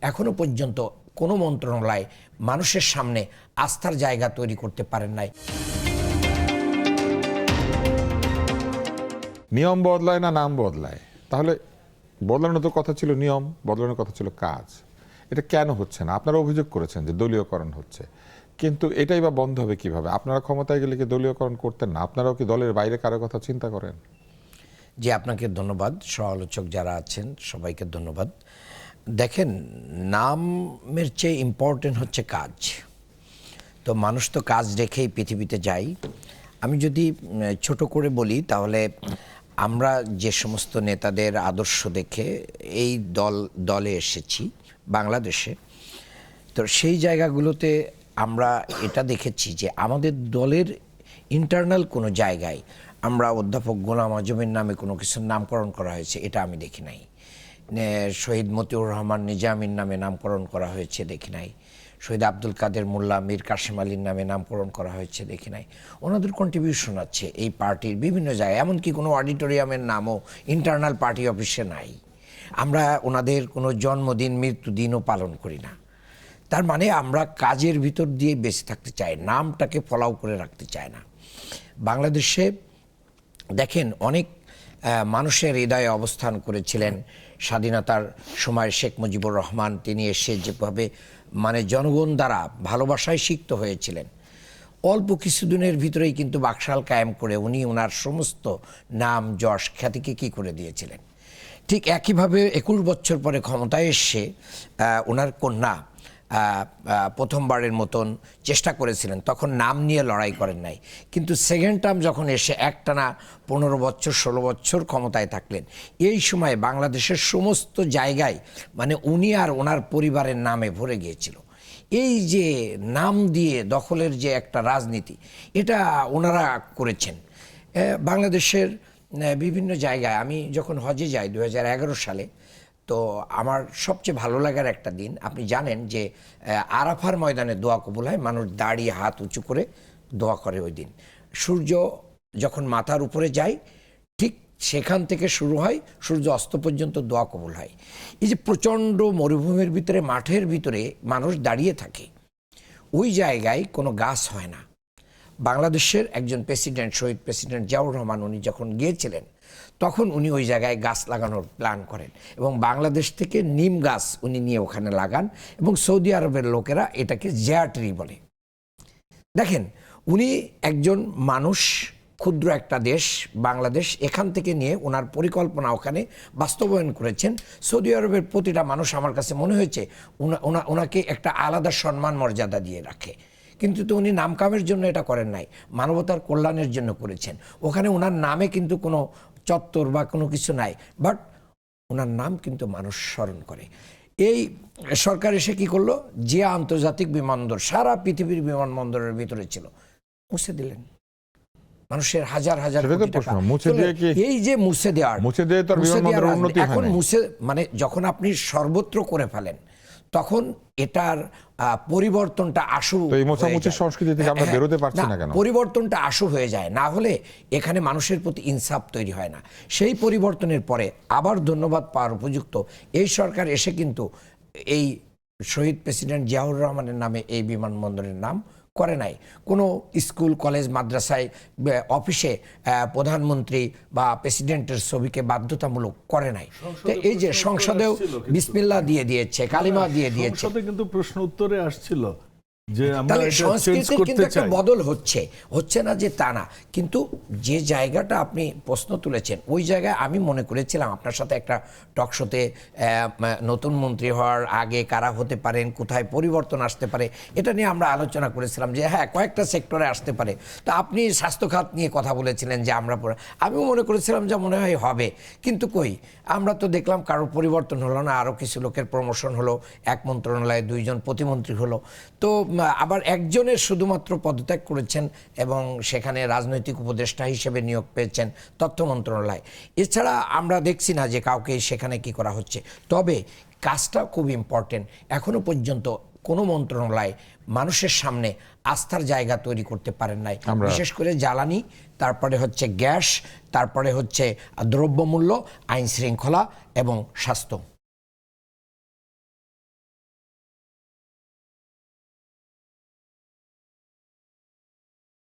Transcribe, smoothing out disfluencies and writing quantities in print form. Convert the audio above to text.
এখনো পর্যন্ত কোনো মন্ত্রণালয় মানুষের সামনে আস্থার জায়গা তৈরি করতে পারেন নাই। নিয়ম বদলায় না নাম বদলায়? তাহলে বদলানোর তো কথা ছিল নিয়ম, বদলানোর কথা ছিল কাজ। এটা কেন হচ্ছে না? আপনারা অভিযোগ করেছেন যে দলীয়করণ হচ্ছে, কিন্তু এটাই বা বন্ধ হবে কিভাবে? আপনারা ক্ষমতায় গেলে কি দলীয়করণ করতেন না? আপনারাও কি দলের বাইরে কারো কথা চিন্তা করেন? জি, আপনাকে ধন্যবাদ। সহ-আলোচক যারা আছেন সবাইকে ধন্যবাদ। দেখেন, নামের চেয়ে ইম্পর্টেন্ট হচ্ছে কাজ। তো মানুষ তো কাজ রেখেই পৃথিবীতে যায়। আমি যদি ছোট করে বলি তাহলে আমরা যে সমস্ত নেতাদের আদর্শ দেখে এই দলে এসেছি বাংলাদেশে, তো সেই জায়গাগুলোতে আমরা এটা দেখেছি যে আমাদের দলের ইন্টারনাল কোনো জায়গায় আমরা অধ্যাপক গোলাম আজমের নামে কোনো কিছুর নামকরণ করা হয়েছে এটা আমি দেখি নাই। শহীদ মতিউর রহমান নিজামীর নামে নামকরণ করা হয়েছে দেখি নাই। শহীদ আব্দুল কাদের মোল্লা, মীর কাসেম আলীর নামে নামকরণ করা হয়েছে দেখি নাই। ওনাদের কন্ট্রিবিউশন আছে এই পার্টির বিভিন্ন জায়গায়, এমনকি কোনো অডিটোরিয়ামের নামও ইন্টারনাল পার্টি অফিসে নাই। আমরা ওনাদের কোনো জন্মদিন মৃত্যুদিনও পালন করি না। তার মানে আমরা কাজের ভিতর দিয়ে বেঁচে থাকতে চাই, নামটাকে ফলাও করে রাখতে চাই না। বাংলাদেশে দেখেন অনেক মানুষের হৃদয়ে অবস্থান করেছিলেন স্বাধীনতার সময় শেখ মুজিবুর রহমান। তিনি এসে যেভাবে মানে জনগণ দ্বারা ভালোবাসায় সিক্ত হয়েছিলেন, অল্প কিছুদিনের ভিতরেই কিন্তু বাকশাল কায়েম করে উনি ওনার সমস্ত নাম যশ খ্যাতিকে কী করে দিয়েছিলেন। ঠিক একইভাবে 21 বছর পরে ক্ষমতায় এসে ওনার কন্যা প্রথমবারের মতন চেষ্টা করেছিলেন, তখন নাম নিয়ে লড়াই করেন নাই, কিন্তু সেকেন্ড টার্ম যখন এসে একটানা 15 বছর 16 বছর ক্ষমতায় থাকলেন, এই সময় বাংলাদেশের সমস্ত জায়গায় মানে উনি আর ওনার পরিবারের নামে ভরে গিয়েছিল। এই যে নাম দিয়ে দখলের যে একটা রাজনীতি, এটা ওনারা করেছেন বাংলাদেশের বিভিন্ন জায়গায়। আমি যখন হজে যাই 2011 সালে, তো আমার সবচেয়ে ভালো লাগার একটা দিন, আপনি জানেন যে আরাফার ময়দানে দোয়া কবুল হয়, মানুষ দাঁড়িয়ে হাত উঁচু করে দোয়া করে ওই দিন। সূর্য যখন মাথার উপরে যায় ঠিক সেখান থেকে শুরু হয়, সূর্য অস্ত পর্যন্ত দোয়া কবুল হয়। এই যে প্রচণ্ড মরুভূমির ভিতরে মাঠের ভিতরে মানুষ দাঁড়িয়ে থাকে, ওই জায়গায় কোনো গাছ হয় না। বাংলাদেশের একজন প্রেসিডেন্ট, শহীদ প্রেসিডেন্ট জিয়াউর রহমান, উনি যখন গিয়েছিলেন তখন উনি ওই জায়গায় গাছ লাগানোর প্ল্যান করেন এবং বাংলাদেশ থেকে নিম গাছ উনি নিয়ে ওখানে লাগান এবং সৌদি আরবের লোকেরা এটাকে জিয়া ট্রি বলে। দেখেন, উনি একজন মানুষ, ক্ষুদ্র একটা দেশ বাংলাদেশ, এখান থেকে নিয়ে ওনার পরিকল্পনা ওখানে বাস্তবায়ন করেছেন। সৌদি আরবের প্রতিটা মানুষ আমার কাছে মনে হয়েছে ওনাকে একটা আলাদা সম্মান মর্যাদা দিয়ে রাখে, কিন্তু তো উনি নামকামের জন্য এটা করেন নাই, মানবতার কল্যাণের জন্য করেছেন। ওখানে ওনার নামে কিন্তু কোনো চত্বর বা কোনো কিছু নাই, বাট ওনার নাম কিন্তু মানুষ স্মরণ করে। এই সরকার এসে কি করলো, জিয়া আন্তর্জাতিক বিমানবন্দর সারা পৃথিবীর বিমানবন্দরের ভিতরে ছিল, মুছে দিলেন। মানুষের হাজার হাজার কোটি টাকা এই যে মুছে দেওয়ার, এখন মুছে মানে যখন আপনি সর্বত্র করে ফেলেন তখন এটার পরিবর্তনটা আশু সংস্কৃতি থেকে আমরা বেরোতে পারছি না কেন? পরিবর্তনটা আশু হয়ে যায়, না হলে এখানে মানুষের প্রতি ইনসাফ তৈরি হয় না। সেই পরিবর্তনের পরে আবার ধন্যবাদ পাওয়ার উপযুক্ত এই সরকার এসে কিন্তু এই শহীদ প্রেসিডেন্ট জিয়াউর রহমানের নামে এই বিমানবন্দরের নাম করে নাই। কোনো স্কুল কলেজ মাদ্রাসায় অফিসে প্রধানমন্ত্রী বা প্রেসিডেন্টের ছবিকে বাধ্যতামূলক করে নাই। এই যে সংসদেও বিসমিল্লাহ দিয়ে দিয়েছে, কালিমা দিয়ে দিয়েছে, কিন্তু প্রশ্ন উত্তরে আসছিল যে তাহলে সংস্কৃতির কিন্তু একটা বদল হচ্ছে না যে তা না, কিন্তু যে জায়গাটা আপনি প্রশ্ন তুলেছেন ওই জায়গায় আমি মনে করেছিলাম আপনার সাথে একটা টক শোতে নতুন মন্ত্রী হওয়ার আগে কারা হতে পারেন, কোথায় পরিবর্তন আসতে পারে, এটা নিয়ে আমরা আলোচনা করেছিলাম যে হ্যাঁ কয়েকটা সেক্টরে আসতে পারে। তো আপনি স্বাস্থ্য খাত নিয়ে কথা বলেছিলেন যে আমিও মনে করেছিলাম যে মনে হয় হবে, কিন্তু কই, আমরা তো দেখলাম কারোর পরিবর্তন হলো না, আরও কিছু লোকের প্রমোশন হলো, এক মন্ত্রণালয়ে 2 জন প্রতিমন্ত্রী হলো, তো আবার একজনের শুধুমাত্র পদত্যাগ করেছেন এবং সেখানে রাজনৈতিক উপদেষ্টা হিসেবে নিয়োগ পেয়েছেন তথ্য মন্ত্রণালয়। এছাড়া আমরা দেখছি না যে কাউকে সেখানে কি করা হচ্ছে। তবে কাজটা খুব ইম্পর্টেন্ট। এখনো পর্যন্ত কোনো মন্ত্রণালয় মানুষের সামনে আস্থার জায়গা তৈরি করতে পারেন নাই, বিশেষ করে জ্বালানি, তারপরে হচ্ছে গ্যাস, তারপরে হচ্ছে দ্রব্যমূল্য, আইন শৃঙ্খলা এবং স্বাস্থ্য।